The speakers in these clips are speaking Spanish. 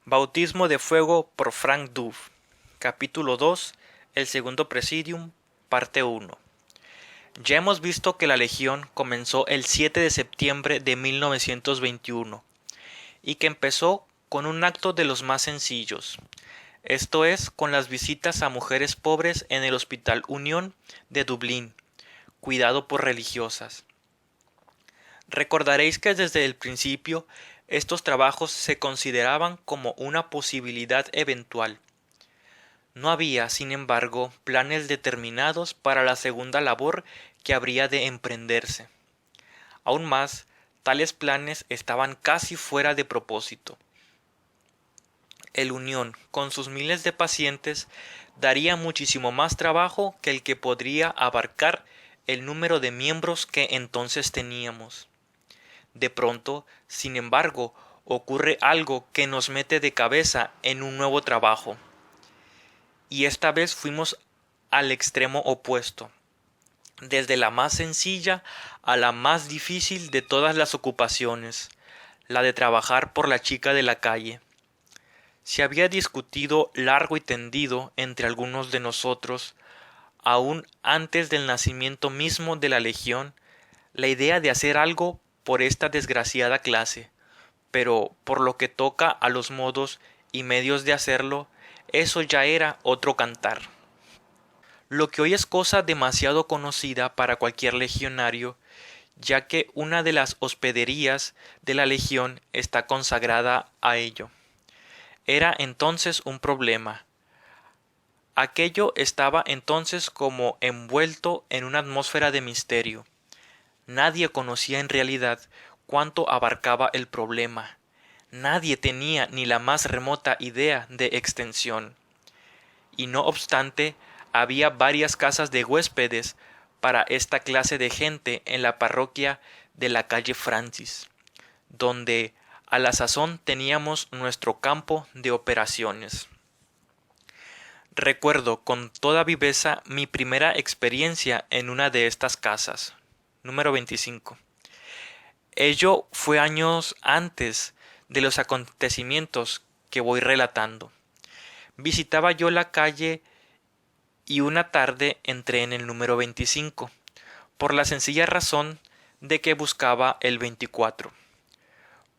Bautismo de fuego por Frank Duff. Capítulo 2. El segundo Presidium. Parte 1. Ya hemos visto que la Legión comenzó el 7 de septiembre de 1921 y que empezó con un acto de los más sencillos, esto es, con las visitas a mujeres pobres en el Hospital Unión de Dublín, cuidado por religiosas. Recordaréis que desde el principio estos trabajos se consideraban como una posibilidad eventual. No había, sin embargo, planes determinados para la segunda labor que habría de emprenderse. Aún más, tales planes estaban casi fuera de propósito. El Unión, con sus miles de pacientes, daría muchísimo más trabajo que el que podría abarcar el número de miembros que entonces teníamos. De pronto, sin embargo, ocurre algo que nos mete de cabeza en un nuevo trabajo. Y esta vez fuimos al extremo opuesto, desde la más sencilla a la más difícil de todas las ocupaciones, la de trabajar por la chica de la calle. Se había discutido largo y tendido entre algunos de nosotros, aún antes del nacimiento mismo de la Legión, la idea de hacer algo por esta desgraciada clase, pero por lo que toca a los modos y medios de hacerlo, eso ya era otro cantar. Lo que hoy es cosa demasiado conocida para cualquier legionario, ya que una de las hospederías de la Legión está consagrada a ello. Era entonces un problema. Aquello estaba entonces como envuelto en una atmósfera de misterio. Nadie conocía en realidad cuánto abarcaba el problema. Nadie tenía ni la más remota idea de extensión. Y no obstante, había varias casas de huéspedes para esta clase de gente en la parroquia de la calle Francis, donde a la sazón teníamos nuestro campo de operaciones. Recuerdo con toda viveza mi primera experiencia en una de estas casas, número 25. Ello fue años antes de los acontecimientos que voy relatando. Visitaba yo la calle y una tarde entré en el número 25, por la sencilla razón de que buscaba el 24.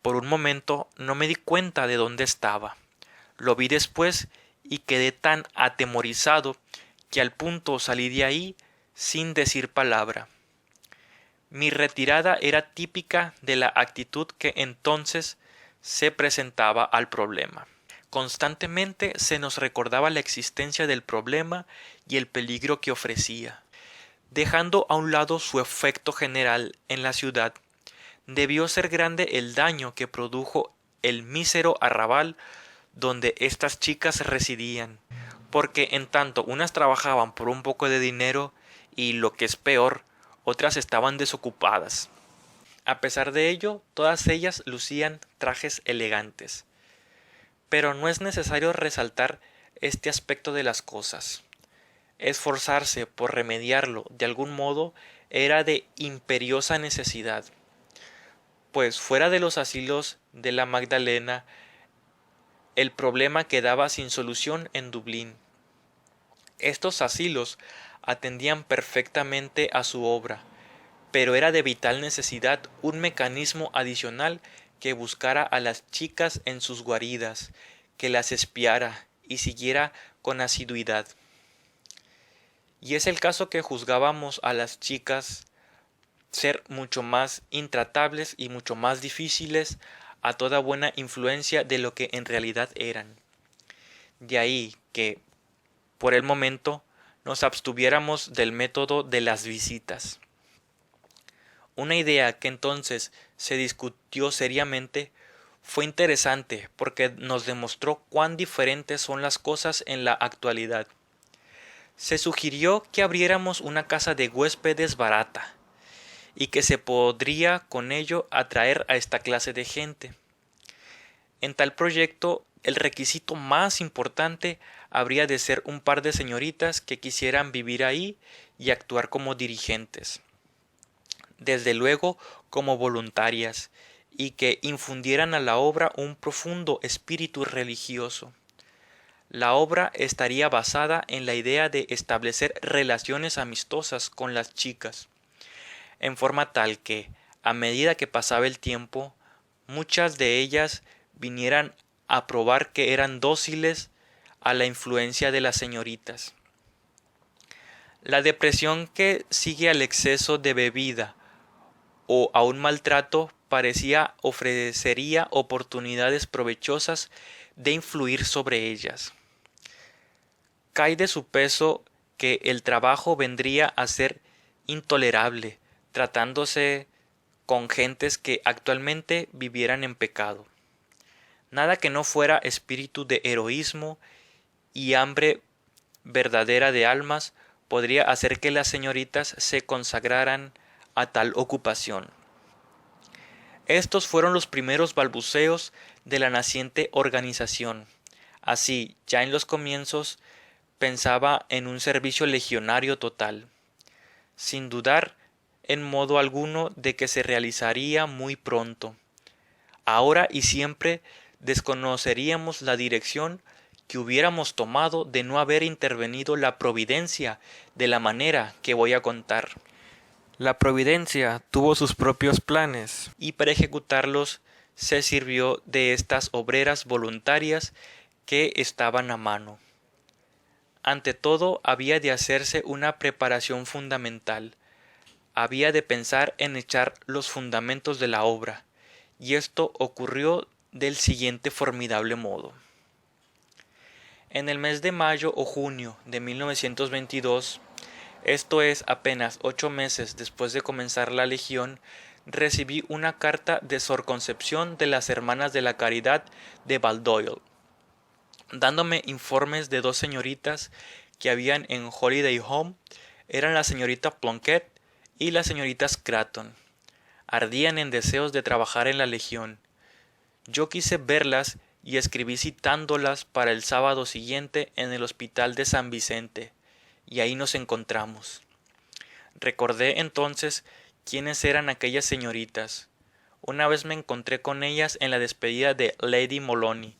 Por un momento no me di cuenta de dónde estaba. Lo vi después y quedé tan atemorizado que al punto salí de ahí sin decir palabra. Mi retirada era típica de la actitud que entonces se presentaba al problema. Constantemente se nos recordaba la existencia del problema y el peligro que ofrecía. Dejando a un lado su efecto general en la ciudad, debió ser grande el daño que produjo el mísero arrabal donde estas chicas residían, porque en tanto unas trabajaban por un poco de dinero y, lo que es peor, otras estaban desocupadas. A pesar de ello, todas ellas lucían trajes elegantes. Pero no es necesario resaltar este aspecto de las cosas. Esforzarse por remediarlo de algún modo era de imperiosa necesidad, pues fuera de los asilos de la Magdalena el problema quedaba sin solución en Dublín. Estos asilos atendían perfectamente a su obra, pero era de vital necesidad un mecanismo adicional que buscara a las chicas en sus guaridas, que las espiara y siguiera con asiduidad. Y es el caso que juzgábamos a las chicas ser mucho más intratables y mucho más difíciles a toda buena influencia de lo que en realidad eran. De ahí que, por el momento, nos abstuviéramos del método de las visitas. Una idea que entonces se discutió seriamente fue interesante porque nos demostró cuán diferentes son las cosas en la actualidad. Se sugirió que abriéramos una casa de huéspedes barata y que se podría con ello atraer a esta clase de gente. En tal proyecto, el requisito más importante habría de ser un par de señoritas que quisieran vivir ahí y actuar como dirigentes. Desde luego como voluntarias, y que infundieran a la obra un profundo espíritu religioso. La obra estaría basada en la idea de establecer relaciones amistosas con las chicas, en forma tal que, a medida que pasaba el tiempo, muchas de ellas vinieran a probar que eran dóciles a la influencia de las señoritas. La depresión que sigue al exceso de bebida o a un maltrato parecía ofrecería oportunidades provechosas de influir sobre ellas. Cae de su peso que el trabajo vendría a ser intolerable, tratándose con gentes que actualmente vivieran en pecado. Nada que no fuera espíritu de heroísmo y hambre verdadera de almas podría hacer que las señoritas se consagraran a tal ocupación. Estos fueron los primeros balbuceos de la naciente organización. Así, ya en los comienzos, pensaba en un servicio legionario total, sin dudar en modo alguno de que se realizaría muy pronto. Ahora y siempre desconoceríamos la dirección que hubiéramos tomado de no haber intervenido la providencia de la manera que voy a contar. La providencia tuvo sus propios planes y para ejecutarlos se sirvió de estas obreras voluntarias que estaban a mano. Ante todo había de hacerse una preparación fundamental. Había de pensar en echar los fundamentos de la obra, y esto ocurrió del siguiente formidable modo. En el mes de mayo o junio de 1922, esto es apenas 8 meses después de comenzar la Legión, recibí una carta de Sor Concepción de las Hermanas de la Caridad de Baldoyle, dándome informes de 2 señoritas que habían en Holiday Home. Eran la señorita Plunkett y la señorita Scranton. Ardían en deseos de trabajar en la Legión. Yo quise verlas y escribí citándolas para el sábado siguiente en el hospital de San Vicente, y ahí nos encontramos. Recordé entonces quiénes eran aquellas señoritas. Una vez me encontré con ellas en la despedida de Lady Moloney,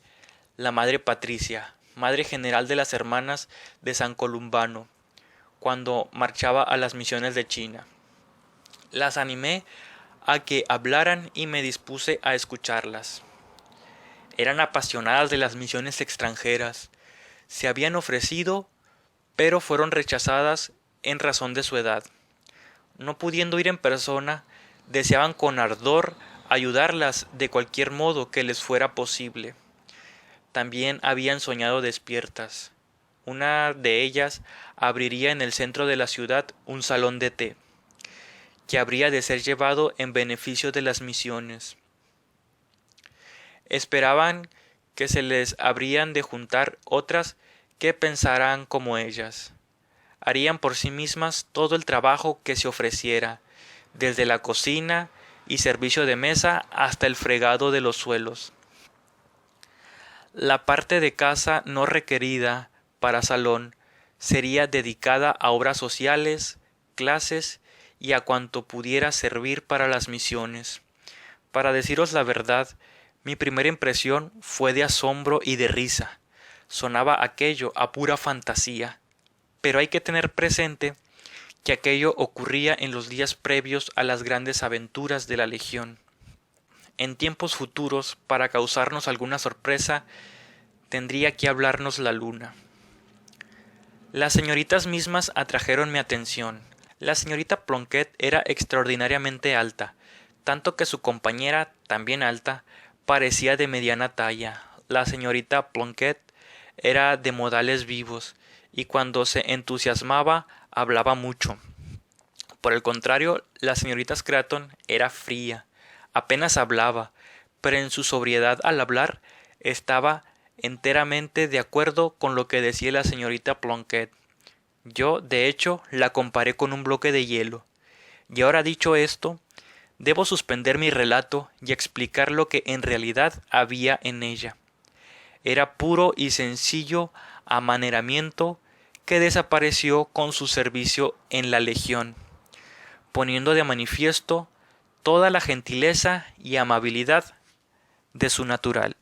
la madre Patricia, madre general de las hermanas de San Columbano, cuando marchaba a las misiones de China. Las animé a que hablaran y me dispuse a escucharlas. Eran apasionadas de las misiones extranjeras. Se habían ofrecido, pero fueron rechazadas en razón de su edad. No pudiendo ir en persona, deseaban con ardor ayudarlas de cualquier modo que les fuera posible. También habían soñado despiertas. Una de ellas abriría en el centro de la ciudad un salón de té, que habría de ser llevado en beneficio de las misiones. Esperaban que se les habrían de juntar otras que pensaran como ellas. Harían por sí mismas todo el trabajo que se ofreciera, desde la cocina y servicio de mesa hasta el fregado de los suelos. La parte de casa no requerida para salón sería dedicada a obras sociales, clases y a cuanto pudiera servir para las misiones. Para deciros la verdad, mi primera impresión fue de asombro y de risa. Sonaba aquello a pura fantasía, pero hay que tener presente que aquello ocurría en los días previos a las grandes aventuras de la Legión. En tiempos futuros, para causarnos alguna sorpresa, tendría que hablarnos la luna. Las señoritas mismas atrajeron mi atención. La señorita Plunkett era extraordinariamente alta, tanto que su compañera, también alta, parecía de mediana talla. La señorita Plunkett era de modales vivos, y cuando se entusiasmaba hablaba mucho. Por el contrario, la señorita Scranton era fría, apenas hablaba, pero en su sobriedad al hablar estaba enteramente de acuerdo con lo que decía la señorita Plunkett. Yo, de hecho, la comparé con un bloque de hielo. Y ahora dicho esto, debo suspender mi relato y explicar lo que en realidad había en ella. Era puro y sencillo amaneramiento que desapareció con su servicio en la Legión, poniendo de manifiesto toda la gentileza y amabilidad de su natural.